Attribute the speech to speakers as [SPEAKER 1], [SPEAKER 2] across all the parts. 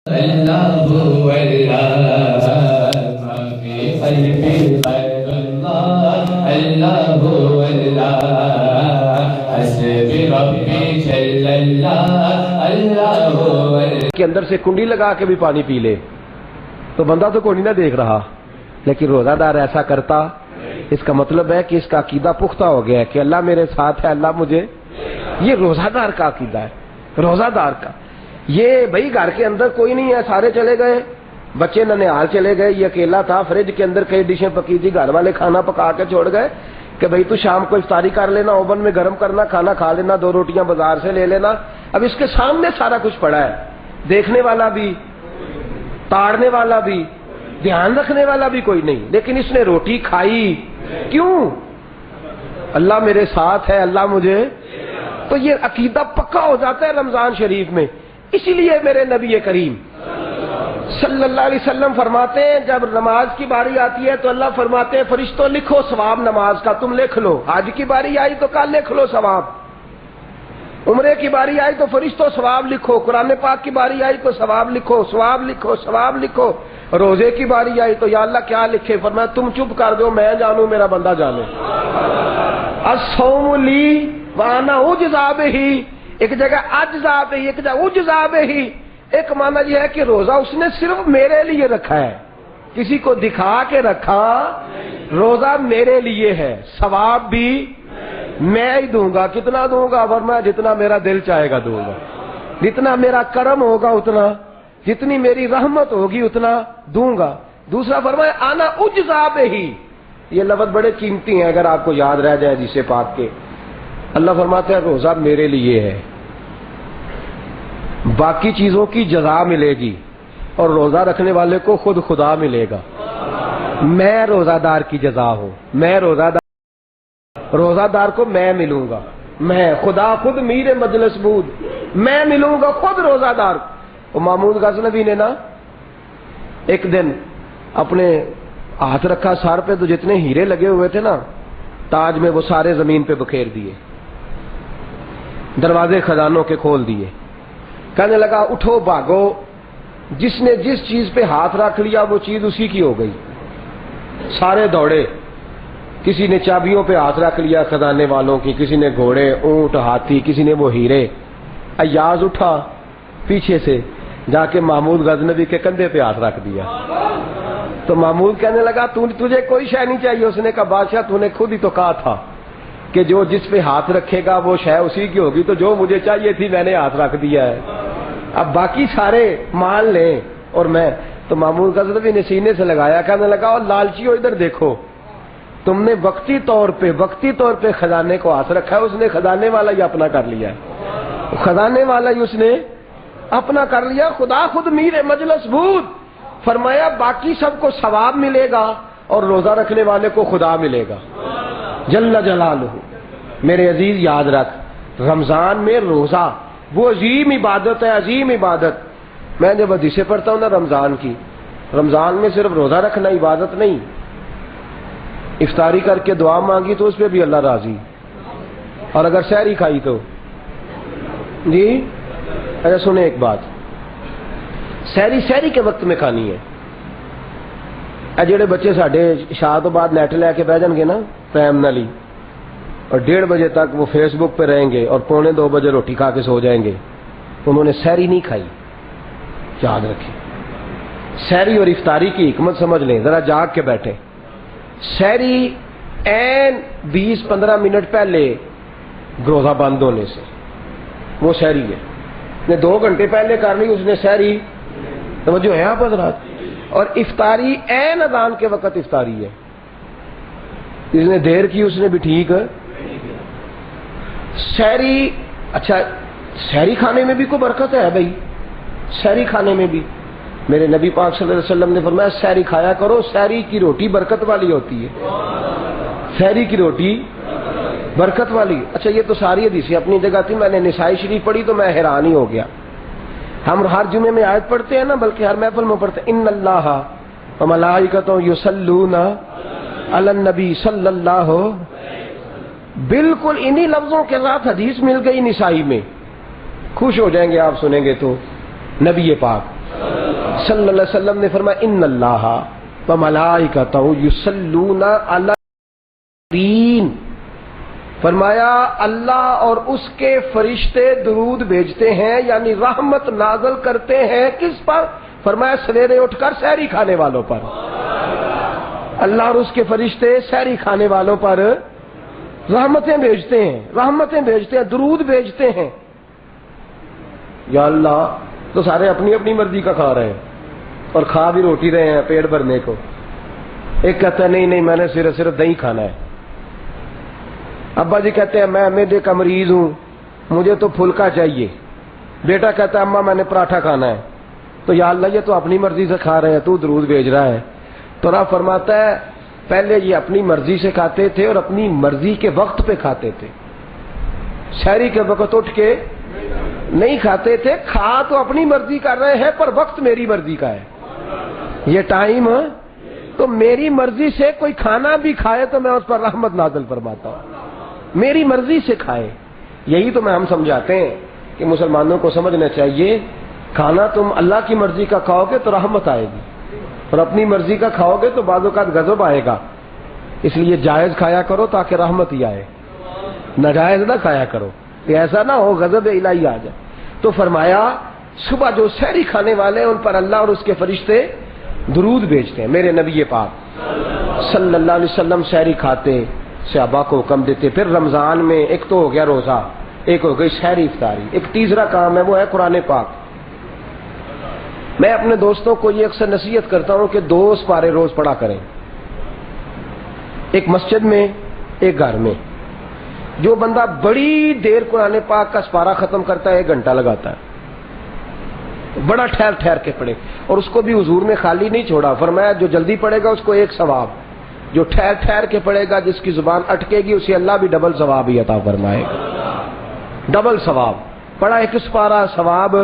[SPEAKER 1] اللہ
[SPEAKER 2] کے اندر سے کنڈی لگا کے بھی پانی پی لے تو بندہ تو کوئی نہیں دیکھ رہا، لیکن روزہ دار ایسا کرتا، اس کا مطلب ہے کہ اس کا عقیدہ پختہ ہو گیا ہے کہ اللہ میرے ساتھ ہے، اللہ مجھے، یہ روزہ دار کا عقیدہ ہے، روزہ دار کا۔ یہ بھائی گھر کے اندر کوئی نہیں ہے، سارے چلے گئے، بچے ننیال چلے گئے، یہ اکیلا تھا، فریج کے اندر کئی ڈشیں پکی تھی، گھر والے کھانا پکا کے چھوڑ گئے کہ بھائی تو شام کو افطاری کر لینا، اوون میں گرم کرنا، کھانا کھا لینا، 2 روٹیاں بازار سے لے لینا۔ اب اس کے سامنے سارا کچھ پڑا ہے، دیکھنے والا بھی، تاڑنے والا بھی، دھیان رکھنے والا بھی کوئی نہیں، لیکن اس نے روٹی کھائی کیوں؟ اللہ میرے ساتھ ہے، اللہ مجھے، تو یہ عقیدہ پکا ہو جاتا ہے رمضان شریف میں۔ اسی لیے میرے نبی کریم صلی اللہ علیہ وسلم فرماتے ہیں جب نماز کی باری آتی ہے تو اللہ فرماتے ہیں فرشتوں لکھو ثواب نماز کا، تم لکھ لو۔ حج کی باری آئی تو کل لکھ لو ثواب، عمرے کی باری آئی تو فرشتوں ثواب لکھو، قرآن پاک کی باری آئی تو ثواب لکھو، ثواب لکھو، ثواب لکھو۔ روزے کی باری آئی تو یا اللہ کیا لکھے؟ فرمایا تم چپ کر دو، میں جانوں، میرا بندہ جانے۔ الصوم لی وانا اجزا بہ، ایک جگہ اجزا بہ، ایک جگہ اجزا بہ۔ ایک معنی یہ ہے کہ روزہ اس نے صرف میرے لیے رکھا ہے، کسی کو دکھا کے رکھا، روزہ میرے لیے ہے، ثواب بھی میں ہی دوں گا۔ کتنا دوں گا؟ فرمایا جتنا میرا دل چاہے گا دوں گا، جتنا میرا کرم ہوگا اتنا، جتنی میری رحمت ہوگی اتنا دوں گا۔ دوسرا فرمایا آنا اجزا بہ، یہ لفظ بڑے قیمتی ہیں اگر آپ کو یاد رہ جائے حدیث پاک کے۔ اللہ فرماتا ہے روزہ میرے لیے ہے، باقی چیزوں کی جزا ملے گی، اور روزہ رکھنے والے کو خود خدا ملے گا۔ میں روزہ دار کی جزا ہوں، میں روزہ دار کو میں ملوں گا، میں خدا خود میر مجلس بود، میں ملوں گا خود روزہ دار۔ محمود غزنوی نے نا ایک دن اپنے ہاتھ رکھا سر پہ تو جتنے ہیرے لگے ہوئے تھے نا تاج میں، وہ سارے زمین پہ بکھیر دیے، دروازے خزانوں کے کھول دیے۔ کہنے لگا اٹھو بھاگو، جس نے جس چیز پہ ہاتھ رکھ لیا وہ چیز اسی کی ہو گئی۔ سارے دوڑے، کسی نے چابیوں پہ ہاتھ رکھ لیا خزانے والوں کی، کسی نے گھوڑے، اونٹ، ہاتھی، کسی نے وہ ہیرے۔ ایاز اٹھا پیچھے سے جا کے محمود غزنوی کے کندھے پہ ہاتھ رکھ دیا۔ تو محمود کہنے لگا تجھے کوئی شے نہیں چاہیے؟ اس نے کہا بادشاہ تو نے خود ہی تو کہا تھا کہ جو جس پہ ہاتھ رکھے گا وہ شے اسی کی ہوگی، تو جو مجھے چاہیے تھی میں نے ہاتھ رکھ دیا ہے، اب باقی سارے مان لیں اور میں۔ تو محمود غزنوی نے سینے سے لگایا، کہنے لگا اور لالچیو ادھر دیکھو، تم نے وقتی طور پہ خزانے کو ہاتھ رکھا ہے، اس نے خزانے والا ہی اپنا کر لیا ہے، خزانے والا ہی اس نے اپنا کر لیا۔ خدا خود میر مجلس بود، فرمایا باقی سب کو ثواب ملے گا اور روزہ رکھنے والے کو خدا ملے گا جل جلالہ۔ میرے عزیز یاد رکھ، رمضان میں روزہ وہ عظیم عبادت ہے، عظیم عبادت۔ میں جب حدیثیں پڑھتا ہوں نا رمضان کی، رمضان میں صرف روزہ رکھنا عبادت نہیں، افطاری کر کے دعا مانگی تو اس پہ بھی اللہ راضی، اور اگر سحری کھائی تو جی اچھا سنیں ایک بات، سحری کے وقت میں کھانی ہے۔ جڑے بچے ساڈے عشاء تو بعد نیٹ لے کے بہ جان گے نا پرائم نالی، اور 1:30 بجے تک وہ فیس بک پہ رہیں گے اور 1:45 بجے روٹی کھا کے سو جائیں گے، تو انہوں نے سحری نہیں کھائی۔ یاد رکھیں، سحری اور افطاری کی حکمت سمجھ لیں، ذرا جاگ کے بیٹھیں۔ سحری این 20-15 منٹ پہلے روزہ بند ہونے سے، وہ سحری ہے۔ نے 2 گھنٹے پہلے کر لی، اس نے سحری، توجہ ہے آپ حضرات۔ اور افطاری این اذان کے وقت افطاری ہے، جس نے دیر کی اس نے بھی ٹھیک ہے۔ سحری، اچھا سحری کھانے میں بھی کوئی برکت ہے بھائی، سحری کھانے میں بھی میرے نبی پاک صلی اللہ علیہ وسلم نے فرمایا سحری کھایا کرو، سحری کی روٹی برکت والی ہوتی ہے، سحری کی روٹی برکت والی۔ اچھا یہ تو ساری حدیثیں اپنی جگہ تھی، میں نے نسائی شریف پڑھی تو میں حیران ہی ہو گیا۔ ہم ہر جمعے میں آیت پڑھتے ہیں نا، بلکہ ہر محفل میں پڑھتے ہیں، ان اللہ وملائکتہ یصلون علی النبی صلی اللہ، بالکل انہی لفظوں کے ساتھ حدیث مل گئی نسائی میں، خوش ہو جائیں گے آپ سنیں گے تو۔ نبی پاک صلی اللہ علیہ وسلم نے فرمایا ان اللہ و ملائکتہ یصلون علی النبی، فرمایا اللہ اور اس کے فرشتے درود بھیجتے ہیں یعنی رحمت نازل کرتے ہیں کس پر؟ فرمایا سویرے اٹھ کر سحری کھانے والوں پر۔ اللہ اور اس کے فرشتے سحری کھانے والوں پر رحمتیں بھیجتے ہیں، رحمتیں بھیجتے ہیں، درود بھیجتے ہیں۔ یا اللہ، تو سارے اپنی اپنی مرضی کا کھا رہے ہیں اور کھا بھی روٹی رہے ہیں پیٹ بھرنے کو۔ ایک کہتا ہے نہیں نہیں میں نے صرف دہی کھانا ہے۔ ابا جی کہتے ہیں میں معدے کا مریض ہوں، مجھے تو پھلکا چاہیے۔ بیٹا کہتا ہے اماں میں نے پراٹھا کھانا ہے۔ تو یا اللہ یہ تو اپنی مرضی سے کھا رہے ہیں، تو درود بھیج رہا ہے۔ تو رب فرماتا ہے پہلے یہ اپنی مرضی سے کھاتے تھے اور اپنی مرضی کے وقت پہ کھاتے تھے، سحری کے وقت اٹھ کے نہیں کھاتے تھے۔ کھا تو اپنی مرضی کر رہے ہیں پر وقت میری مرضی کا ہے، یہ ٹائم تو میری مرضی سے کوئی کھانا بھی کھائے تو میں اس پر رحمت نازل فرماتا ہوں، میری مرضی سے کھائے۔ یہی تو میں ہم سمجھاتے ہیں کہ مسلمانوں کو سمجھنا چاہیے کھانا تم اللہ کی مرضی کا کھاؤ گے تو رحمت آئے گی، اور اپنی مرضی کا کھاؤ گے تو بعض اوقات غضب آئے گا۔ اس لیے جائز کھایا کرو تاکہ رحمت ہی آئے، ناجائز نہ کھایا کرو کہ ایسا نہ ہو غضب الہی آ جائے۔ تو فرمایا صبح جو سحری کھانے والے ہیں ان پر اللہ اور اس کے فرشتے درود بھیجتے ہیں۔ میرے نبی پاک صلی اللہ علیہ وسلم سحری کھاتے، صحابہ کو حکم دیتے۔ پھر رمضان میں ایک تو ہو گیا روزہ، ایک ہو گئی سحری افطاری، ایک تیسرا کام ہے وہ ہے قرآن پاک۔ میں اپنے دوستوں کو یہ اکثر نصیحت کرتا ہوں کہ 2 سپارے روز پڑھا کریں، ایک مسجد میں ایک گھر میں۔ جو بندہ بڑی دیر قرآن پاک کا سپارہ ختم کرتا ہے 1 گھنٹہ لگاتا ہے، بڑا ٹھہر ٹھہر کے پڑھے، اور اس کو بھی حضور نے خالی نہیں چھوڑا، فرمایا جو جلدی پڑھے گا اس کو 1 ثواب، جو ٹھہر ٹھہر کے پڑھے گا جس کی زبان اٹکے گی اسے اللہ بھی ڈبل ثواب ہی عطا فرمائے گا، ڈبل ثواب۔ پڑھا 1 سپارہ ثواب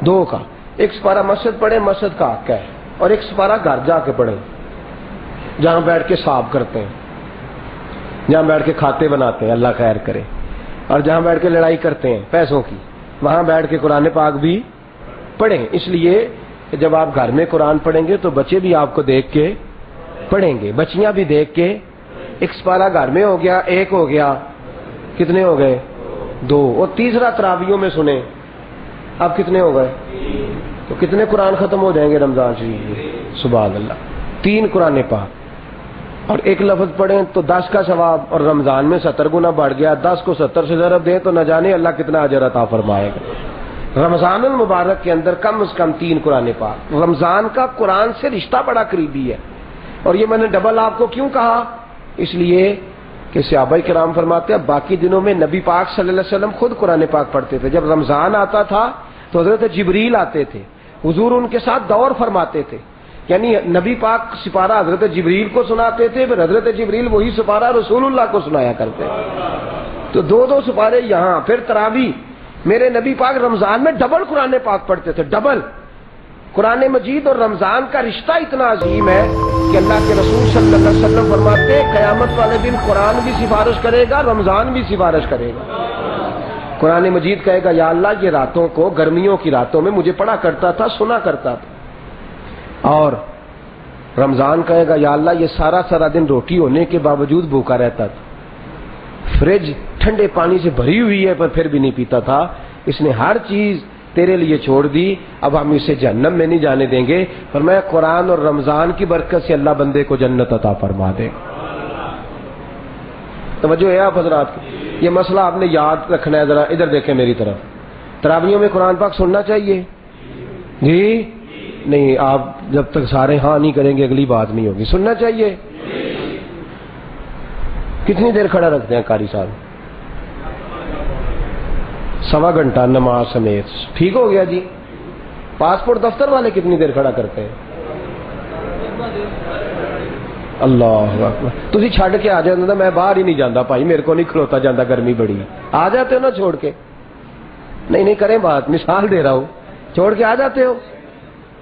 [SPEAKER 2] 2 کا، 1 سپارہ مسجد پڑھے مسجد کا حق ہے، اور 1 سپارہ گھر جا کے پڑھے جہاں بیٹھ کے صاف کرتے ہیں، جہاں بیٹھ کے کھاتے بناتے ہیں اللہ خیر کرے، اور جہاں بیٹھ کے لڑائی کرتے ہیں پیسوں کی، وہاں بیٹھ کے قرآن پاک بھی پڑھیں۔ اس لیے کہ جب آپ گھر میں قرآن پڑھیں گے تو بچے بھی آپ کو دیکھ کے پڑھیں گے، بچیاں بھی دیکھ کے۔ 1 سپارہ گھر میں ہو گیا، 1 ہو گیا، کتنے ہو گئے 2، اور تیسرا تراویحوں میں سنیں اب کتنے ہو گئے، تو کتنے قرآن ختم ہو جائیں گے رمضان شریف میں؟ سبحان اللہ، 3 قرآن پاک، اور 1 لفظ پڑھیں تو 10 کا ثواب، اور رمضان میں 70 گنا بڑھ گیا، 10 کو 70 سے ضرب دیں تو نہ جانے اللہ کتنا اجر عطا فرمائے گا۔ رمضان المبارک کے اندر کم از کم 3 قرآن پاک۔ رمضان کا قرآن سے رشتہ بڑا قریبی ہے، اور یہ میں نے ڈبل آپ کو کیوں کہا؟ اس لیے کہ صحابہ کرام فرماتے ہیں باقی دنوں میں نبی پاک صلی اللہ علیہ وسلم خود قرآن پاک پڑھتے تھے، جب رمضان آتا تھا تو حضرت جبریل آتے تھے، حضور ان کے ساتھ دور فرماتے تھے، یعنی نبی پاک سپارہ حضرت جبریل کو سناتے تھے، پھر حضرت جبریل وہی سپارہ رسول اللہ کو سنایا کرتے، تو 2 سپارے یہاں۔ پھر تراویح، میرے نبی پاک رمضان میں ڈبل قرآن پاک پڑھتے تھے، ڈبل۔ قرآن مجید اور رمضان کا رشتہ اتنا عظیم ہے کہ اللہ کے رسول صلی اللہ علیہ وسلم فرماتے ہیں قیامت والے دن قرآن بھی سفارش کرے گا، رمضان بھی سفارش کرے گا۔ قرآن مجید کہے گا یا اللہ یہ راتوں کو، گرمیوں کی راتوں میں مجھے پڑھا کرتا تھا، سنا کرتا تھا، اور رمضان کہے گا یا اللہ یہ سارا دن روٹی ہونے کے باوجود بھوکا رہتا تھا، فریج ٹھنڈے پانی سے بھری ہوئی ہے پر پھر بھی نہیں پیتا تھا، اس نے ہر چیز تیرے لیے چھوڑ دی، اب ہم اسے جہنم میں نہیں جانے دیں گے۔ فرمایا قرآن اور رمضان کی برکت سے اللہ بندے کو جنت عطا فرما دے۔ توجہ ہے آپ حضرات کی، یہ مسئلہ آپ نے یاد رکھنا ہے۔ ذرا ادھر دیکھیں میری طرف، تراویحوں میں قرآن پاک سننا چاہیے جی؟ نہیں، آپ جب تک سارے ہاں نہیں کریں گے اگلی بات نہیں ہوگی، سننا چاہیے۔ کتنی دیر کھڑا رکھتے ہیں قاری صاحب؟ 1.25 گھنٹہ نماز سمیت، ٹھیک ہو گیا جی۔ پاسپورٹ دفتر والے کتنی دیر کھڑا کرتے ہیں؟ اللہ اکبر، تسی چھڈ کے آ جاندے، میں باہر ہی نہیں جاندہ بھائی، میرے کو نہیں کھلوتا جاندہ، گرمی بڑی، آ جاتے ہو نا چھوڑ کے؟ نہیں کریں بات، مثال دے رہا ہوں، چھوڑ کے آ جاتے ہو؟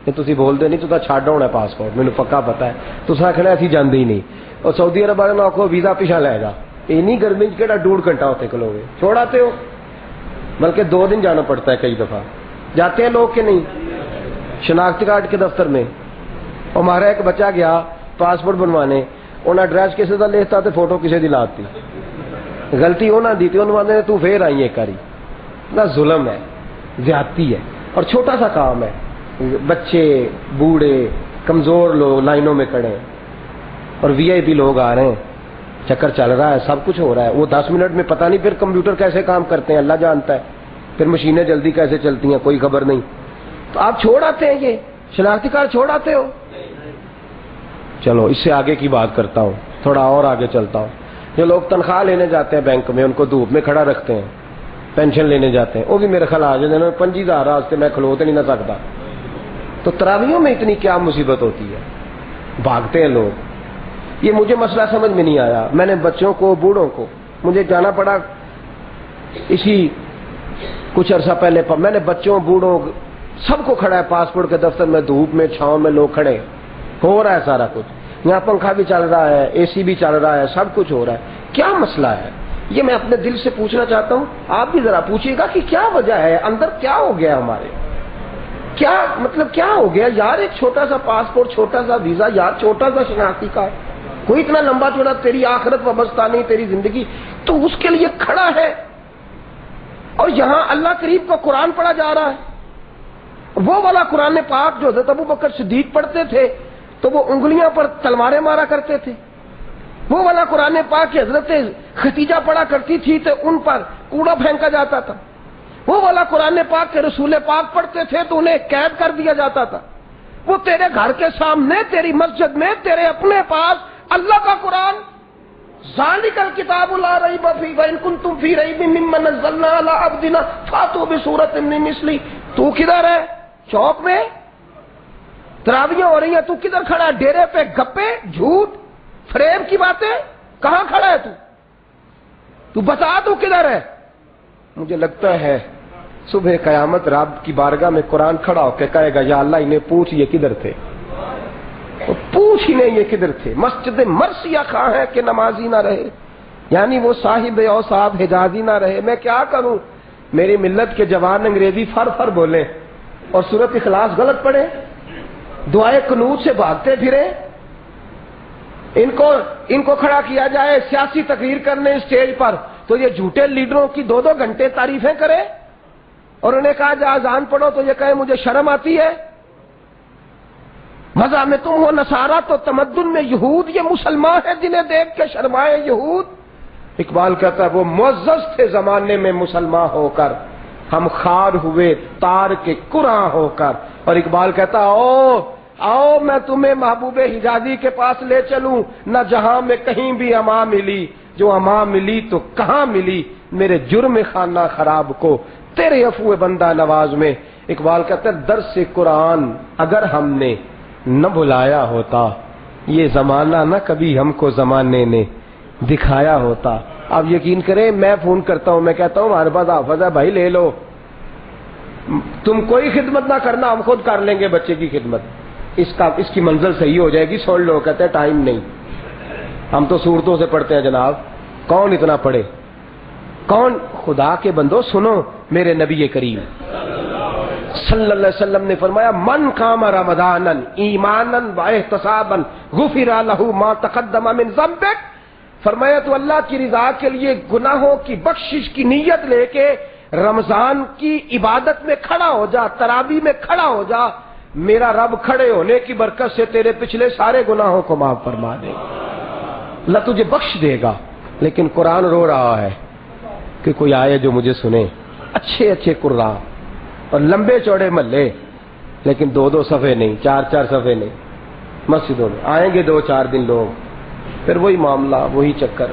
[SPEAKER 2] نہیں تسی بولتے نہیں، تو چھڈ ہونا پاسپورٹ، مینوں پکا پتا ہے، تساں آکھنا اسی جاندے ہی نہیں، اور سعودی عرب والے نوں آکھو ویزا پیچھا لے گا، اینی گرمی کیڑا 1.5 گھنٹہ ہوتے کھلو گے، چھوڑ آتے ہو؟ بلکہ 2 دن جانا پڑتا ہے کئی دفعہ، جاتے ہیں لوگ کہ نہیں؟ شناختی کارڈ کے دفتر میں ہمارا ایک بچہ گیا پاسپورٹ بنوانے، انہیں ایڈریس کسی کا لکھتا تو فوٹو کسی دی لاتی، غلطی انہوں دی تھی، انہوں نے تو پھر آئی ہے کری نہ، ظلم ہے، زیادتی ہے، اور چھوٹا سا کام ہے، بچے بوڑھے کمزور لوگ لائنوں میں کھڑے ہیں اور وی آئی پی لوگ آ رہے ہیں، چکر چل رہا ہے، سب کچھ ہو رہا ہے، وہ 10 منٹ میں پتہ نہیں پھر کمپیوٹر کیسے کام کرتے ہیں اللہ جانتا ہے، پھر مشینیں جلدی کیسے چلتی ہیں کوئی خبر نہیں، تو آپ چھوڑ آتے ہیں یہ شناختی کارڈ چھوڑ آتے ہو؟ چلو اس سے آگے کی بات کرتا ہوں، تھوڑا اور آگے چلتا ہوں۔ جو لوگ تنخواہ لینے جاتے ہیں بینک میں، ان کو دھوپ میں کھڑا رکھتے ہیں، پینشن لینے جاتے ہیں، وہ بھی میرے خیال آ جائے 25,000 راستے میں کھلوتے نہیں نہ سکتا، تو تراویحوں میں اتنی کیا مصیبت ہوتی ہے، بھاگتے ہیں لوگ۔ یہ مجھے مسئلہ سمجھ میں نہیں آیا، میں نے بچوں کو بوڑھوں کو مجھے جانا پڑا اسی کچھ عرصہ پہلے، میں نے بچوں بوڑھوں سب کو کھڑا ہے پاسپورٹ کے دفتر میں، دھوپ میں چھاؤں میں لوگ کھڑے، ہو رہا ہے سارا کچھ، یہاں پنکھا بھی چل رہا ہے، اے سی بھی چل رہا ہے، سب کچھ ہو رہا ہے، کیا مسئلہ ہے؟ یہ میں اپنے دل سے پوچھنا چاہتا ہوں، آپ بھی ذرا پوچھیے گا کہ کیا وجہ ہے، اندر کیا ہو گیا ہمارے، کیا مطلب کیا ہو گیا یار؟ ایک چھوٹا سا پاسپورٹ، چھوٹا سا ویزا یار، چھوٹا سا شناختی کارڈ، کوئی اتنا لمبا چوڑا تیری آخرت وابستہ نہیں، تیری زندگی تو اس کے لیے کھڑا ہے، اور یہاں اللہ قریب کو قرآن پڑھا جا رہا ہے، وہ والا قرآن پاک جو حضرت ابو بکر صدیق پڑھتے تھے تو وہ انگلیاں پر تلواریں مارا کرتے تھے، وہ والا قرآن پاک کہ حضرت ختیجہ پڑھا کرتی تھی تو ان پر کوڑا پھینکا جاتا تھا، وہ والا قرآن پاک کے رسول پاک پڑھتے تھے تو انہیں قید کر دیا جاتا تھا، وہ تیرے گھر کے سامنے تیری مسجد میں تیرے اپنے پاس اللہ کا قرآن، ذالک الکتاب لا ریب فیہ وان کنتم فی ریب مما نزلنا علی عبدنا فاتوا بسورۃ من مثلہ، تو کدھر ہے؟ چوک میں تراویحیں ہو رہی ہیں، تو کدھر کھڑا ہے؟ ڈیرے پہ گپے جھوٹ فریب کی باتیں، کہاں کھڑا ہے تو بتا تو کدھر ہے؟ مجھے لگتا ہے صبح قیامت رب کی بارگاہ میں قرآن کھڑا ہو کے کہے گا یا اللہ انہیں پوچھ یہ کدھر تھے، پوچھ ہی نہیں یہ کدھر تھے، مسجد مرثیہ خواہ ہے کہ نمازی نہ رہے، یعنی وہ صاحب اوصاف حجازی نہ رہے، میں کیا کروں؟ میری ملت کے جوان انگریزی فر فر بولے اور سورۃ اخلاص غلط پڑھے، دعائے قنوت سے بھاگتے پھرے، ان کو کھڑا کیا جائے سیاسی تقریر کرنے اسٹیج پر تو یہ جھوٹے لیڈروں کی 2 گھنٹے تعریفیں کرے، اور انہیں کہا جائے اذان پڑھو تو یہ کہے مجھے شرم آتی ہے، مزہ میں تم ہو نصارہ تو تمدن میں یہود، یہ مسلمان ہیں جنہیں دیکھ کے شرمائے یہود۔ اقبال کہتا ہے وہ معزز تھے زمانے میں مسلمان ہو کر، ہم خار ہوئے تار کے قرآن ہو کر، اور اقبال کہتا آؤ میں تمہیں محبوب حجازی کے پاس لے چلوں، نہ جہاں میں کہیں بھی اما ملی، جو اما ملی تو کہاں ملی، میرے جرم خانہ خراب کو تیرے عفو بندہ نواز میں۔ اقبال کہتا ہے درس قرآن اگر ہم نے نہ بلایا ہوتا، یہ زمانہ نہ کبھی ہم کو زمانے نے دکھایا ہوتا۔ آپ یقین کریں میں فون کرتا ہوں، میں کہتا ہوں ہمارے پاس حافظ ہے بھائی لے لو، تم کوئی خدمت نہ کرنا ہم خود کر لیں گے بچے کی خدمت، اس کی منزل صحیح ہو جائے گی، سن لو۔ کہتے ہیں ٹائم نہیں، ہم تو صورتوں سے پڑھتے ہیں جناب، کون اتنا پڑھے، کون؟ خدا کے بندو سنو، میرے نبی کریم صلی اللہ علیہ وسلم نے فرمایا من قام رمضانا ایمانا واحتسابا غفر له ما تقدم من ذنبک، فرمایا تو اللہ کی رضا کے لیے گناہوں کی بخشش کی نیت لے کے رمضان کی عبادت میں کھڑا ہو جا، تراویح میں کھڑا ہو جا، میرا رب کھڑے ہونے کی برکت سے تیرے پچھلے سارے گناہوں کو معاف فرما دے گا، اللہ تجھے بخش دے گا۔ لیکن قرآن رو رہا ہے کہ کوئی آئے جو مجھے سنے، اچھے اچھے قرآن اور لمبے چوڑے محلے، لیکن 2 صفحے نہیں، 4 صفحے نہیں، مسجدوں میں آئیں گے 2-4 دن لوگ، پھر وہی معاملہ وہی چکر،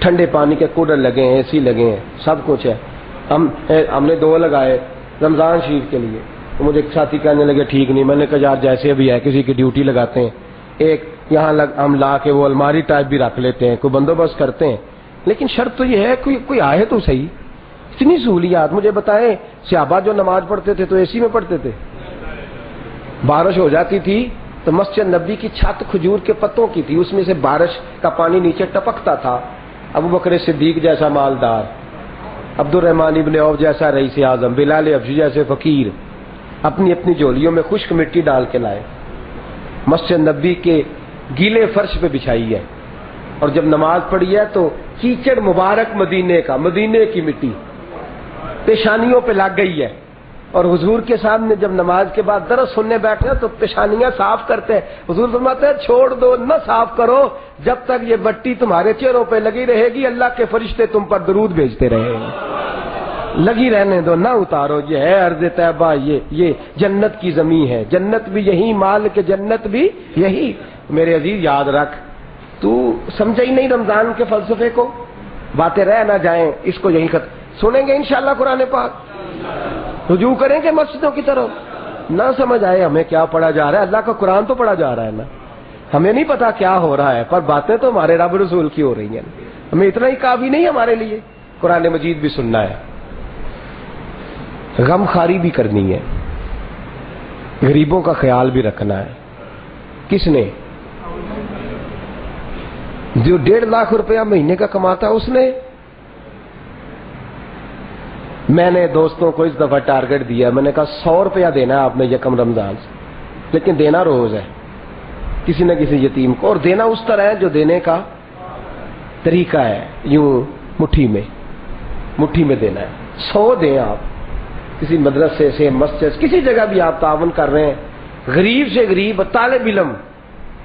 [SPEAKER 2] ٹھنڈے پانی کے کولر لگے ہیں، اے سی لگے ہیں، سب کچھ ہے۔ ہم نے 2 لگائے رمضان شریف کے لیے، تو مجھے ایک ساتھی کہنے لگے ٹھیک نہیں، میں نے کہا یار جیسے بھی ہے کسی کی ڈیوٹی لگاتے ہیں، ایک یہاں ہم لا کے وہ الماری ٹائپ بھی رکھ لیتے ہیں، کوئی بندوبست کرتے ہیں، لیکن شرط تو یہ ہے کوئی آئے تو صحیح۔ اتنی سہولیات، مجھے بتائیں صحابہ جو نماز پڑھتے تھے تو اے سی میں پڑھتے تھے، بارش ہو جاتی تھی تو مسجد نبی کی چھت کھجور کے پتوں کی تھی، اس میں سے بارش کا پانی نیچے ٹپکتا تھا، ابو بکر صدیق جیسا مالدار، عبد الرحمن ابن عوف جیسا رئیس اعظم، بلال حبشی جیسے فقیر، اپنی اپنی جھولیوں میں خشک مٹی ڈال کے لائے، مسجد نبی کے گیلے فرش پہ بچھائی ہے، اور جب نماز پڑھی ہے تو کیچڑ مبارک مدینے کا، مدینے کی مٹی پیشانیوں پہ لگ گئی ہے، اور حضور کے سامنے جب نماز کے بعد درس سننے بیٹھے تو پیشانیاں صاف کرتے ہیں، حضور فرماتے ہیں چھوڑ دو، نہ صاف کرو، جب تک یہ مٹی تمہارے چہروں پہ لگی رہے گی اللہ کے فرشتے تم پر درود بھیجتے رہے گے، لگی رہنے دو، نہ اتارو۔ یہ ہے ارض طیبہ، یہ جنت کی زمین ہے، جنت بھی یہی، مال کے جنت بھی یہی۔ میرے عزیز یاد رکھ، تو سمجھا ہی نہیں رمضان کے فلسفے کو، باتیں رہ نہ جائیں، اس کو یہیں ختم سنیں گے انشاءاللہ قرآن پاک، رجوع کریں گے مسجدوں کی طرف۔ نہ سمجھ آئے ہمیں کیا پڑھا جا رہا ہے، اللہ کا قرآن تو پڑھا جا رہا ہے نا، ہمیں نہیں پتا کیا ہو رہا ہے، پر باتیں تو ہمارے رب رسول کی ہو رہی ہیں، ہمیں اتنا ہی کافی نہیں ہمارے لیے، قرآن مجید بھی سننا ہے، غم خاری بھی کرنی ہے، غریبوں کا خیال بھی رکھنا ہے۔ کس نے؟ جو 1.5 لاکھ روپیہ مہینے کا کماتا اس نے۔ میں نے دوستوں کو اس دفعہ ٹارگٹ دیا، میں نے کہا 100 روپیہ دینا ہے آپ نے یکم رمضان سے، لیکن دینا روز ہے کسی نہ کسی یتیم کو، اور دینا اس طرح ہے جو دینے کا طریقہ ہے، یوں مٹھی میں دینا ہے۔ 100 دیں آپ، کسی مدرسے سے، مسجد، کسی جگہ بھی آپ تعاون کر رہے ہیں، غریب سے غریب طالب علم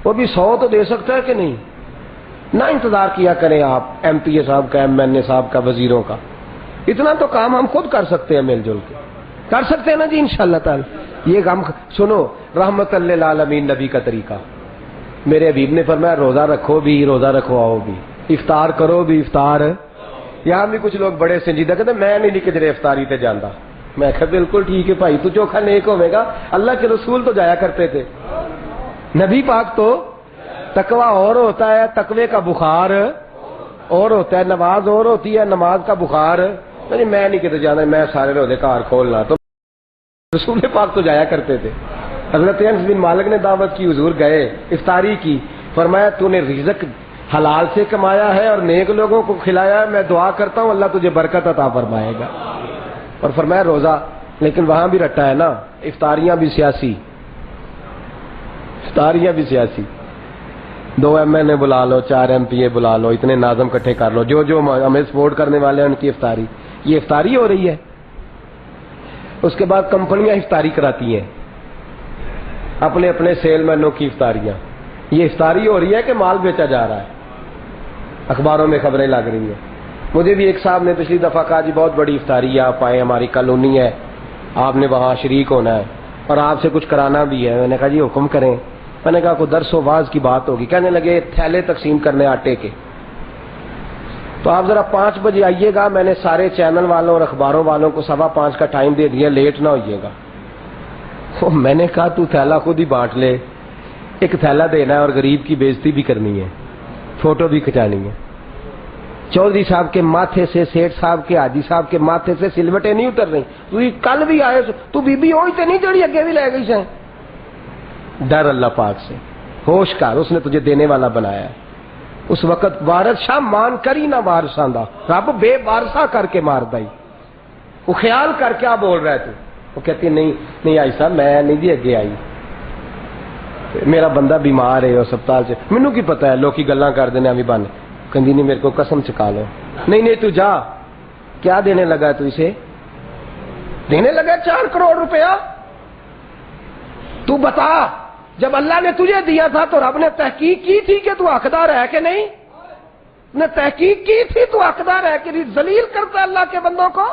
[SPEAKER 2] وہ بھی 100 تو دے سکتا ہے کہ نہیں؟ نہ انتظار کیا کریں آپ ایم پی اے صاحب کا، ایم این اے صاحب کا، وزیروں کا، اتنا تو کام ہم خود کر سکتے ہیں، مل جل کے کر سکتے ہیں نا جی انشاءاللہ تعالی۔ یہ غم سنو، رحمت للعالمین نبی کا طریقہ، میرے حبیب نے فرمایا روزہ رکھو بھی، روزہ رکھواؤ بھی، افطار کرو بھی، افطار۔ یہاں بھی کچھ لوگ بڑے سنجیدہ کہتے ہیں میں نہیں لکھ جرے افطاری تے جانا، میں کہا بالکل ٹھیک ہے بھائی، تو چوکھا نیک ہوے گا، اللہ کے رسول تو جایا کرتے تھے، نبی پاک تو۔ تقوی اور ہوتا ہے، تقوی کا بخار اور ہوتا ہے، نماز اور ہوتی ہے، نماز کا بخار۔ نہیں میں نہیں کہتے جانا، میں سارے روزے کار کھولنا، تو رسول پاک تو جایا کرتے تھے۔ حضرت انس بن مالک نے دعوت کی، حضور گئے، افطاری کی، فرمایا تو نے رزق حلال سے کمایا ہے اور نیک لوگوں کو کھلایا ہے، میں دعا کرتا ہوں اللہ تجھے برکت عطا فرمائے گا، اور فرمایا روزہ، لیکن وہاں بھی رٹا ہے نا، افطاریاں بھی سیاسی، افطاریاں بھی سیاسی، 2 ایم این اے بلا لو، 4 ایم پی اے بلا لو، اتنے ناظم کٹھے کر لو، جو ہمیں سپورٹ کرنے والے ہیں ان کی افطاری، یہ افطاری ہو رہی ہے۔ اس کے بعد کمپنیاں افطاری کراتی ہیں، اپنے اپنے سیل مینوں کی افطاریاں، یہ افطاری ہو رہی ہے کہ مال بیچا جا رہا ہے؟ اخباروں میں خبریں لگ رہی ہیں۔ مجھے بھی ایک صاحب نے پچھلی دفعہ کہا جی بہت بڑی افطاری ہے، آپ آئیں، ہماری کالونی ہے، آپ نے وہاں شریک ہونا ہے اور آپ سے کچھ کرانا بھی ہے۔ میں نے کہا جی حکم کریں۔ میں نے کہا کوئی درس و واز کی بات ہوگی، کہنے لگے تھیلے تقسیم کرنے آٹے کے، تو آپ ذرا 5 بجے آئیے گا، میں نے سارے چینل والوں اور اخباروں والوں کو 5:15 کا ٹائم دے دیا، لیٹ نہ ہوئیے گا۔ میں نے کہا تو تھیلا خود ہی بانٹ لے، ایک تھیلا دینا ہے اور غریب کی بےزتی بھی کرنی ہے، فوٹو بھی کھچانی ہے۔ چودھری صاحب کے ماتھے سے، سیٹھ صاحب کے، حاجی صاحب کے ماتھے سے سلوٹیں نہیں اتر رہی، تو کل بھی آئے تو بی بی ہوئی تے نہیں جڑی اگے بھی لے گئی سے۔ ڈر اللہ پاک سے، ہوش کر، اس نے تجھے دینے والا بنایا ہے۔ اس وقت وارث شاہ مان کر ہی نہ وارثاں دا، رب بے وارثا کر کے مار دائی۔ وہ خیال کر کیا بول رہا ہے تو؟ وہ کہتی نہیں آئی صاحب میں نہیں دی اگے آئی، میرا بندہ بیمار ہے ہسپتال سے، مینوں کی پتا ہے لوگ کی گلاں کر دینے ابھی بن، کہندی نہیں میرے کو قسم چکا لو، نہیں تو جا۔ کیا دینے لگا تو اسے؟ دینے لگا 4 کروڑ روپیہ۔ تو بتا، جب اللہ نے تجھے دیا تھا تو رب نے تحقیق کی تھی کہ تو حقدار ہے کہ نہیں؟ نے تحقیق کی تھی تو حقدار ہے کہ ذلیل کرتا ہے اللہ کے بندوں کو،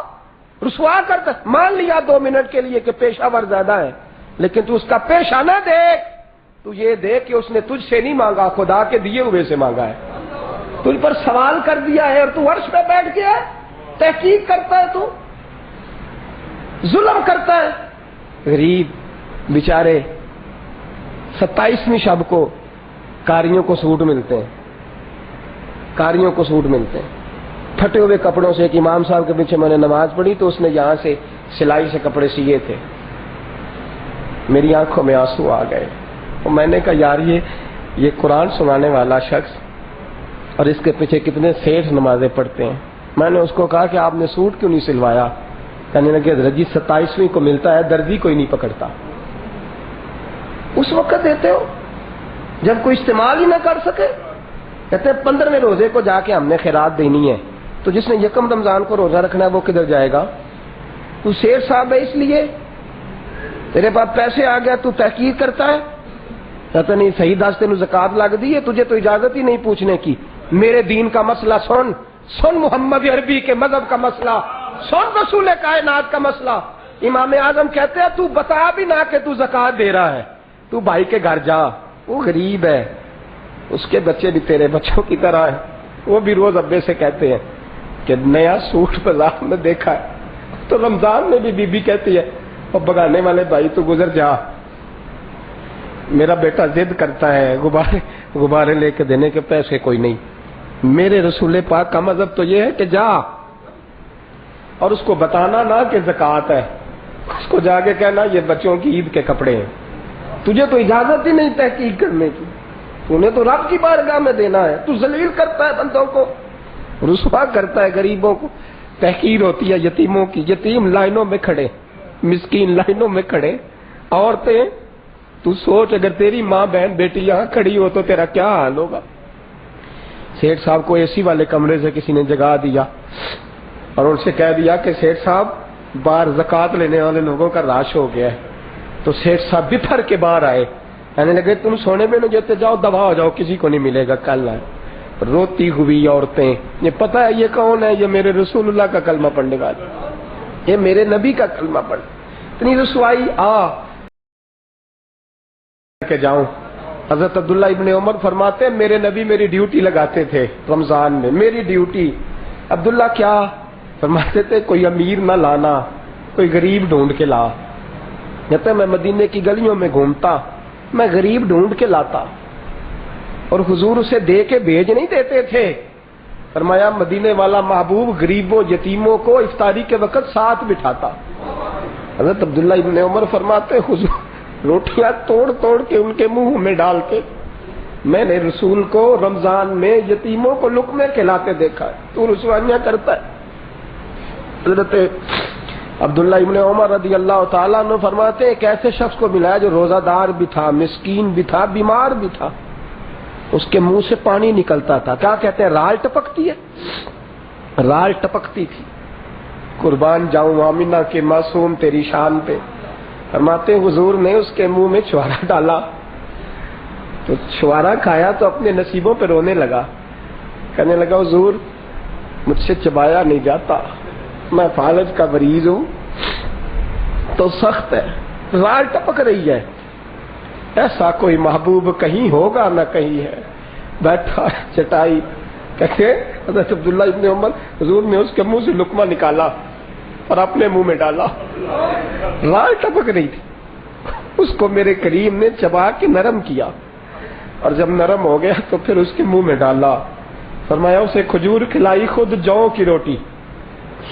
[SPEAKER 2] رسوا کرتا۔ مان لیا 2 منٹ کے لیے کہ پیشہ ور زیادہ ہے، لیکن تو اس کا پیشہ نہ دیکھ، تو یہ دیکھ کہ اس نے تجھ سے نہیں مانگا، خدا کے دیے ہوئے سے مانگا ہے، تجھ پر سوال کر دیا ہے اور تو عرش پہ بیٹھ گیا ہے، تحقیق کرتا ہے، تو ظلم کرتا ہے۔ غریب بیچارے 27ویں شب کو کاریوں کو سوٹ ملتے ہیں، کاریوں کو سوٹ ملتے ہیں پھٹے ہوئے کپڑوں سے۔ ایک امام صاحب کے پیچھے میں نے نماز پڑھی تو اس نے یہاں سے سلائی سے کپڑے سیے تھے، میری آنکھوں میں آنسو آ گئے، اور میں نے کہا یار یہ قرآن سنانے والا شخص اور اس کے پیچھے کتنے سیٹھ نمازیں پڑھتے ہیں۔ میں نے اس کو کہا کہ آپ نے سوٹ کیوں نہیں سلوایا؟ کہنے لگے حضرت جی 27ویں کو ملتا ہے، درزی کوئی نہیں پکڑتا۔ اس وقت دیتے ہو جب کوئی استعمال ہی نہ کر سکے۔ کہتے ہیں 15ویں روزے کو جا کے ہم نے خیرات دینی ہے، تو جس نے یکم رمضان کو روزہ رکھنا ہے وہ کدھر جائے گا؟ تو شیخ صاحب ہے اس لیے تیرے پاس پیسے آ گیا تو تحقیق کرتا ہے؟ کہتا نہیں صحیح دس تینوں زکات لگ دی ہے، تجھے تو اجازت ہی نہیں پوچھنے کی۔ میرے دین کا مسئلہ سن محمد عربی کے مذہب کا مسئلہ سن، رسول کائنات کا مسئلہ۔ امام اعظم کہتے ہیں تو بتا بھی نہ کہ تو زکات دے رہا ہے، تو بھائی کے گھر جا، وہ غریب ہے، اس کے بچے بھی تیرے بچوں کی طرح ہیں، وہ بھی روز ابے سے کہتے ہیں کہ نیا سوٹ بازار میں دیکھا ہے، تو رمضان میں بھی بی بی کہتی ہے اور بگانے والے بھائی تو گزر جا، میرا بیٹا ضد کرتا ہے غبارے لے کے دینے کے پیسے کوئی نہیں۔ میرے رسول پاک کا مذہب تو یہ ہے کہ جا اور اس کو بتانا نہ کہ زکات ہے، اس کو جا کے کہنا یہ بچوں کی عید کے کپڑے ہیں، تجھے تو اجازت ہی نہیں تحقیق کرنے کی، تو نے تو رب کی بارگاہ میں دینا ہے۔ تو ذلیل کرتا ہے بندوں کو، رسوا کرتا ہے غریبوں کو، تحقیر ہوتی ہے یتیموں کی، یتیم لائنوں میں کھڑے، مسکین لائنوں میں کھڑے، عورتیں، تو سوچ اگر تیری ماں بہن بیٹی یہاں کھڑی ہو تو تیرا کیا حال ہوگا۔ سیٹھ صاحب کو اے سی والے کمرے سے کسی نے جگا دیا اور ان سے کہہ دیا کہ سیٹھ صاحب باہر زکات لینے والے لوگوں کا رش ہو گیا ہے، تو سیٹھ صاحب بپھر کے باہر آئے، کہنے لگے تم سونے میں نہ جاتے، جاؤ دبا ہو جاؤ، کسی کو نہیں ملے گا کل آئے۔ روتی ہوئی عورتیں، یہ پتہ ہے یہ کون ہے؟ یہ میرے رسول اللہ کا کلمہ پڑھنے والے، یہ میرے نبی کا کلمہ پڑھ، اتنی رسوائی کہ جاؤں۔ حضرت عبداللہ ابن عمر فرماتے ہیں میرے نبی میری ڈیوٹی لگاتے تھے رمضان میں، میری ڈیوٹی۔ عبداللہ کیا؟ فرماتے تھے کوئی امیر نہ لانا، کوئی غریب ڈھونڈ کے لا۔ کہتے میں مدینے کی گلیوں میں گھومتا، میں غریب ڈھونڈ کے لاتا، اور حضور اسے دے کے بھیج نہیں دیتے تھے۔ فرمایا مدینے والا محبوب غریبوں یتیموں کو افطاری کے وقت ساتھ بٹھاتا۔ حضرت عبداللہ ابن عمر فرماتے حضور روٹیاں توڑ توڑ کے ان کے منہ میں ڈال کے میں نے رسول کو رمضان میں یتیموں کو لقمے کھلاتے دیکھا ہے، تو رسوائیاں کرتا ہے۔ حضرت عبداللہ ابن عمر رضی اللہ تعالیٰ عنہ فرماتے ہیں ایک ایسے شخص کو ملا جو روزہ دار بھی تھا، مسکین بھی تھا، بیمار بھی تھا، اس کے منہ سے پانی نکلتا تھا، کیا کہتے ہیں رال ٹپکتی ہے، رال ٹپکتی تھی۔ قربان جاؤں آمینہ کے معصوم تیری شان پہ۔ فرماتے حضور نے اس کے منہ میں چھوارا ڈالا تو چھوارا کھایا تو اپنے نصیبوں پہ رونے لگا، کہنے لگا حضور مجھ سے چبایا نہیں جاتا، میں فالج کا مریض ہوں تو سخت ہے، رال ٹپک رہی ہے، ایسا کوئی محبوب کہیں ہوگا نہ کہیں ہے، بیٹھا چٹائی۔ کہتے حضرت عبداللہ ابن عمر حضور نے اس کے منہ سے لقمہ نکالا اور اپنے منہ میں ڈالا، رال ٹپک رہی تھی، اس کو میرے کریم نے چبا کے نرم کیا، اور جب نرم ہو گیا تو پھر اس کے منہ میں ڈالا۔ فرمایا اسے کھجور کھلائی، خود جوں کی روٹی،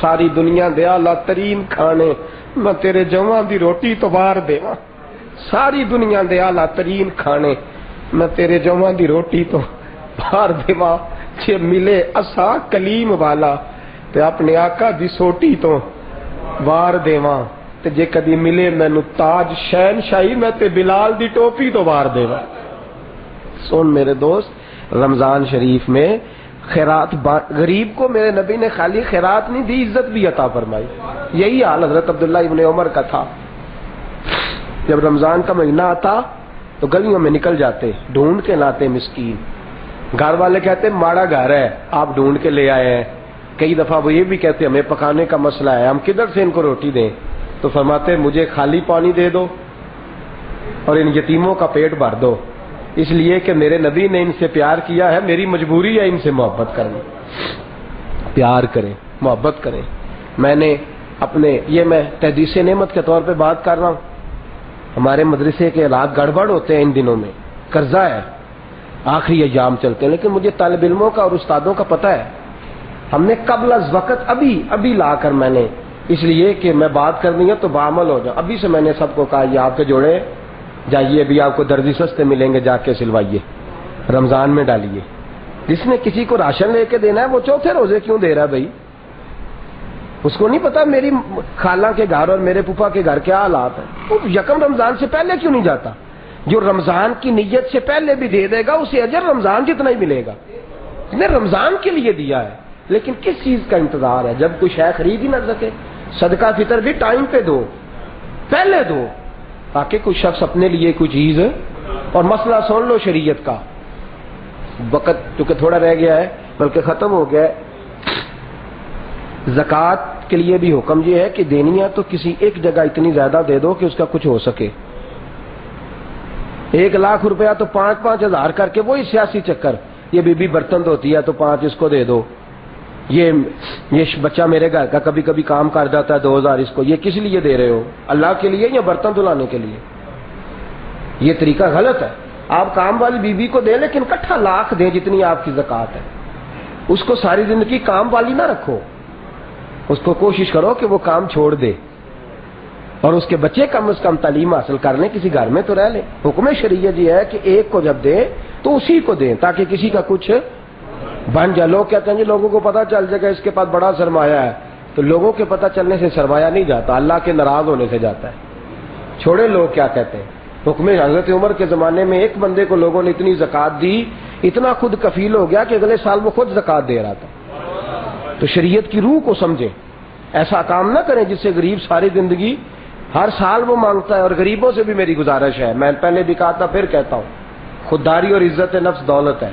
[SPEAKER 2] ساری دنیا دے اعلیٰ ترین کھانے، میں تیرے جواں دی روٹی تو بار دیواں، ساری دنیا دے اعلیٰ ترین کھانے، میں تیرے جواں دی روٹی تو بار دیواں، جے ملے اسا کلیم والا تے اپنے آقا دی سوٹی تو وار دیواں، تے جے کدی ملے مینوں تاج شہنشاہی، میں تے بلال دی ٹوپی تو وار دیواں۔ سن میرے دوست، رمضان شریف میں خیرات، غریب کو میرے نبی نے خالی خیرات نہیں دی، عزت بھی عطا فرمائی۔ یہی حال حضرت عبداللہ ابن عمر کا تھا۔ جب رمضان کا مہینہ آتا تو گلیوں میں نکل جاتے، ڈھونڈ کے لاتے مسکین، گھر والے کہتے ماڑا گھر ہے آپ ڈھونڈ کے لے آئے ہیں، کئی دفعہ وہ یہ بھی کہتے ہمیں پکانے کا مسئلہ ہے، ہم کدھر سے ان کو روٹی دیں، تو فرماتے مجھے خالی پانی دے دو اور ان یتیموں کا پیٹ بھر دو، اس لیے کہ میرے نبی نے ان سے پیار کیا ہے، میری مجبوری ہے ان سے محبت کرنا، پیار کریں، محبت کریں۔ میں نے اپنے میں تحدیث نعمت کے طور پہ بات کر رہا ہوں، ہمارے مدرسے کے حالات گڑبڑ ہوتے ہیں ان دنوں میں، قرضہ ہے، آخری ایام چلتے ہیں، لیکن مجھے طالب علموں کا اور استادوں کا پتہ ہے، ہم نے قبل از وقت ابھی لا کر میں نے، اس لیے کہ میں بات کرنی ہے تو بعمل ہو جاؤ، ابھی سے میں نے سب کو کہا یہ آپ کے جوڑے جائیے، ابھی آپ کو درزی سستے ملیں گے، جا کے سلوائیے، رمضان میں ڈالیے۔ جس نے کسی کو راشن لے کے دینا ہے وہ چوتھے روزے کیوں دے رہا ہے بھائی؟ اس کو نہیں پتا میری خالہ کے گھر اور میرے پھوپھا کے گھر کیا حالات ہیں. وہ یکم رمضان سے پہلے کیوں نہیں جاتا؟ جو رمضان کی نیت سے پہلے بھی دے دے گا اسے اجر رمضان جتنا ہی ملے گا. اس نے رمضان کے لیے دیا ہے، لیکن کس چیز کا انتظار ہے؟ جب کوئی شے خرید ہی نہ سکے. صدقہ فطر بھی ٹائم پہ دو، پہلے دو، تاکہ کوئی شخص اپنے لیے کوئی چیز. اور مسئلہ سن لو شریعت کا، وقت چونکہ تھوڑا رہ گیا ہے بلکہ ختم ہو گیا ہے. زکوٰۃ کے لیے بھی حکم یہ ہے کہ دینی ہے تو کسی ایک جگہ اتنی زیادہ دے دو کہ اس کا کچھ ہو سکے. 1,00,000 روپیہ تو 5-5 ہزار کر کے وہی سیاسی چکر. یہ بی بی برتن دھوتی ہے تو 5 اس کو دے دو، یہ بچہ میرے گھر کا کبھی کبھی کام کر جاتا ہے 2,000 اس کو. یہ کس لیے دے رہے ہو؟ اللہ کے لیے یا برتن دھلانے کے لیے؟ یہ طریقہ غلط ہے. آپ کام والی بیوی کو دیں لیکن اکٹھا 1,00,000 دیں جتنی آپ کی زکوٰۃ ہے. اس کو ساری زندگی کام والی نہ رکھو، اس کو کوشش کرو کہ وہ کام چھوڑ دے اور اس کے بچے کم از کم تعلیم حاصل کر لیں، کسی گھر میں تو رہ لیں. حکم شریعت یہ ہے کہ ایک کو جب دیں تو اسی کو دیں تاکہ کسی کا کچھ بن جائے. لوگ کہتے ہیں جی لوگوں کو پتہ چل جائے گا اس کے پاس بڑا سرمایہ ہے. تو لوگوں کے پتہ چلنے سے سرمایہ نہیں جاتا، اللہ کے ناراض ہونے سے جاتا ہے. چھوڑے لوگ کیا کہتے ہیں. حکم حضرت عمر کے زمانے میں ایک بندے کو لوگوں نے اتنی زکوٰۃ دی، اتنا خود کفیل ہو گیا کہ اگلے سال وہ خود زکوٰۃ دے رہا تھا. تو شریعت کی روح کو سمجھیں. ایسا کام نہ کریں جس سے غریب ساری زندگی ہر سال وہ مانگتا ہے. اور غریبوں سے بھی میری گزارش ہے، میں پہلے بھی کہا تھا پھر کہتا ہوں، خودداری اور عزت نفس دولت ہے.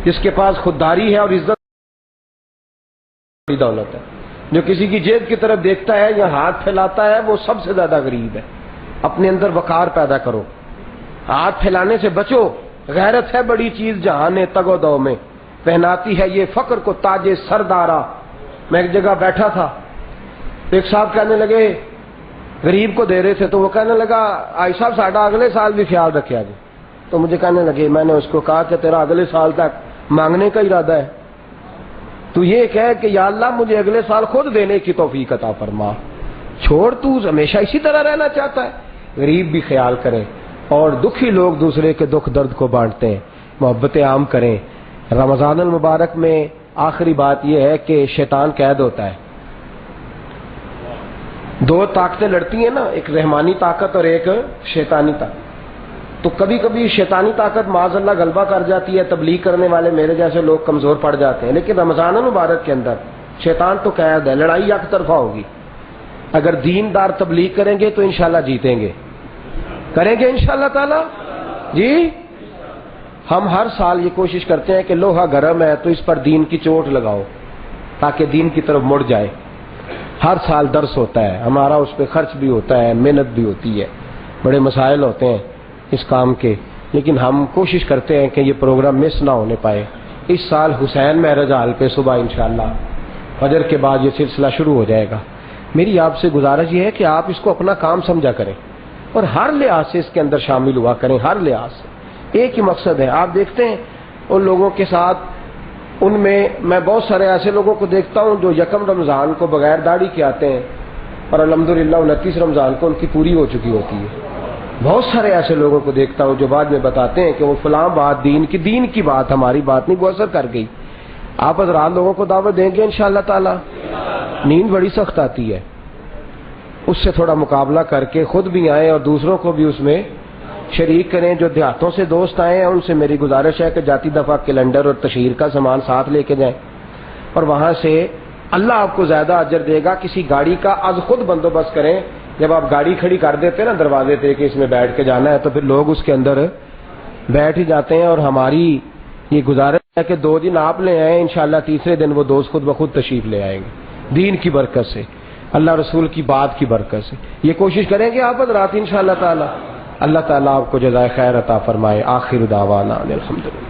[SPEAKER 2] جس کے پاس خودداری ہے اور عزت دولت ہے. جو کسی کی جیب کی طرف دیکھتا ہے یا ہاتھ پھیلاتا ہے وہ سب سے زیادہ غریب ہے. اپنے اندر وقار پیدا کرو، ہاتھ پھیلانے سے بچو. غیرت ہے بڑی چیز جہان تگ و دو میں، پہناتی ہے یہ فقر کو تاج سردارا. میں ایک جگہ بیٹھا تھا، ایک صاحب کہنے لگے، غریب کو دے رہے تھے تو وہ کہنے لگا آئی صاحب ساڈا اگلے سال بھی خیال رکھا جی. تو مجھے کہنے لگے، میں نے اس کو کہا کہ تیرا اگلے سال تک مانگنے کا ارادہ ہے؟ تو یہ کہے کہ یا اللہ مجھے اگلے سال خود دینے کی توفیق عطا فرما. چھوڑ، تو ہمیشہ اسی طرح رہنا چاہتا ہے. غریب بھی خیال کریں اور دکھی لوگ دوسرے کے دکھ درد کو بانٹتے ہیں. محبت عام کریں. رمضان المبارک میں آخری بات یہ ہے کہ شیطان قید ہوتا ہے. 2 طاقتیں لڑتی ہیں نا، ایک رحمانی طاقت اور ایک شیطانی طاقت. تو کبھی کبھی شیطانی طاقت معاذ اللہ غلبہ کر جاتی ہے، تبلیغ کرنے والے میرے جیسے لوگ کمزور پڑ جاتے ہیں. لیکن رمضان المبارک کے اندر شیطان تو قید ہے، لڑائی یک طرفہ ہوگی. اگر دیندار تبلیغ کریں گے تو انشاءاللہ جیتیں گے. کریں گے انشاءاللہ تعالی جی. ہم ہر سال یہ کوشش کرتے ہیں کہ لوہا گرم ہے تو اس پر دین کی چوٹ لگاؤ تاکہ دین کی طرف مڑ جائے. ہر سال درس ہوتا ہے ہمارا، اس پہ خرچ بھی ہوتا ہے، محنت بھی ہوتی ہے، بڑے مسائل ہوتے ہیں اس کام کے، لیکن ہم کوشش کرتے ہیں کہ یہ پروگرام مس نہ ہونے پائے. اس سال حسین معراج حال پہ صبح انشاءاللہ فجر کے بعد یہ سلسلہ شروع ہو جائے گا. میری آپ سے گزارش یہ ہے کہ آپ اس کو اپنا کام سمجھا کریں اور ہر لحاظ سے اس کے اندر شامل ہوا کریں. ہر لحاظ سے ایک ہی مقصد ہے. آپ دیکھتے ہیں ان لوگوں کے ساتھ، ان میں بہت سارے ایسے لوگوں کو دیکھتا ہوں جو یکم رمضان کو بغیر داڑھی کے آتے ہیں اور الحمدللہ 29 رمضان کو ان کی پوری ہو چکی ہوتی ہے. بہت سارے ایسے لوگوں کو دیکھتا ہوں جو بعد میں بتاتے ہیں کہ وہ فلاں بات دین کی بات ہماری بات نہیں، وہ اثر کر گئی. آپ حضرات لوگوں کو دعوت دیں گے انشاءاللہ تعالی. نیند بڑی سخت آتی ہے، اس سے تھوڑا مقابلہ کر کے خود بھی آئیں اور دوسروں کو بھی اس میں شریک کریں. جو دیہاتوں سے دوست آئے ہیں ان سے میری گزارش ہے کہ جاتی دفعہ کیلنڈر اور تشہیر کا سامان ساتھ لے کے جائیں اور وہاں سے اللہ آپ کو زیادہ اجر دے گا. کسی گاڑی کا از خود بندوبست کریں. جب آپ گاڑی کھڑی کر دیتے نا دروازے پہ کہ اس میں بیٹھ کے جانا ہے تو پھر لوگ اس کے اندر بیٹھ ہی جاتے ہیں. اور ہماری یہ گزارش ہے کہ 2 دن آپ لے آئیں، انشاءاللہ تیسرے دن وہ دوست خود بخود تشریف لے آئیں گے دین کی برکت سے، اللہ رسول کی بات کی برکت سے. یہ کوشش کریں گے آپ حضرات انشاءاللہ تعالی. اللہ تعالیٰ آپ کو جزائے خیر عطا فرمائے. آخر دعوانا الحمدللہ.